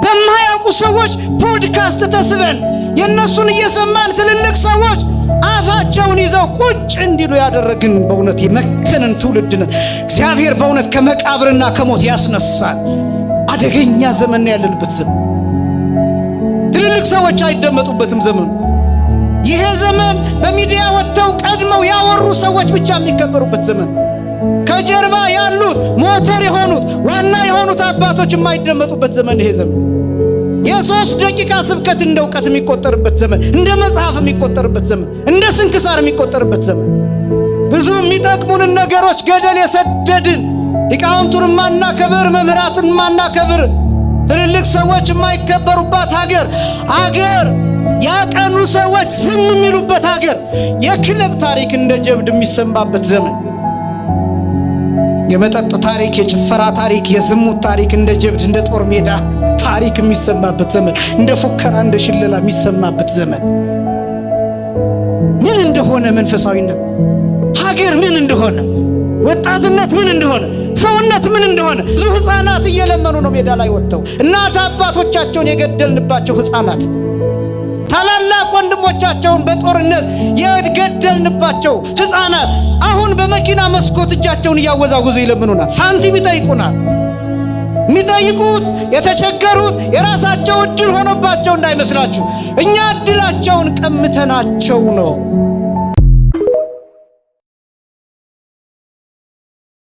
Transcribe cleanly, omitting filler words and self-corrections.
በማያውቁ ሰዎች ፖድካስት ተስበን የነሱን እየሰማን ትልልቅ ሰዎች አፋቸውን ይዘው ቁጭ እንዲሉ ያደረግን በእውነት የመከነን ትውልድ ነን። እግዚአብሔር በእውነት ከመቃብርና ከሞት ያስነሳል። አደገኛ ዘመን ያለንበት ዘመን፣ ትልልቅ ሰዎች አይደመጡበትም ዘመኑ። ይሄ ዘመን በሚዲያ ወጥተው ቀድመው ያወሩ ሰዎች ብቻ የሚከበሩበት ዘመን፣ ከጀርባ ያሉት ሞተር የሆኑት ዋና የሆኑት አባቶች የማይደመጡበት ዘመን ይሄ ዘመን። የ3 ደቂቃ ስብከት እንደ ዕውቀት የሚቆጠርበት ዘመን፣ እንደ መጽሐፍ የሚቆጠርበት ዘመን፣ እንደ ስንክሳር የሚቆጠርበት ዘመን። ብዙ የሚጠቅሙንን ነገሮች ገደል የሰደድን፣ ሊቃውንቱን ማናከብር፣ መምህራትን ማናከብር፣ ትልልቅ ሰዎች የማይከበሩባት ሀገር፣ ያቀኑ ሰዎች ዝም የሚሉበት ሀገር፣ የክለብ ታሪክ እንደ ጀብድ የሚሰማበት ዘመን፣ የመጠጥ ታሪክ፣ የጭፈራ ታሪክ፣ የዝሙት ታሪክ እንደ ጀብድ እንደ ጦር ሜዳ ታሪክ የሚሰማበት ዘመን፣ እንደ ፉከራ እንደ ሽለላ የሚሰማበት ዘመን። ምን እንደሆነ መንፈሳዊነት፣ ሀገር ምን እንደሆነ፣ ወጣትነት ምን እንደሆነ፣ ሰውነት ምን እንደሆነ ብዙ ሕፃናት እየለመኑ ነው ሜዳ ላይ ወጥተው። እናት አባቶቻቸውን የገደልንባቸው ሕፃናት፣ ታላላቅ ወንድሞቻቸውን በጦርነት የገደልንባቸው ሕፃናት አሁን በመኪና መስኮት እጃቸውን እያወዛወዙ ይለምኑናል፣ ሳንቲም ይጠይቁናል። የሚጠይቁት የተቸገሩት የራሳቸው እድል ሆኖባቸው እንዳይመስላችሁ፣ እኛ እድላቸውን ቀምተናቸው ነው።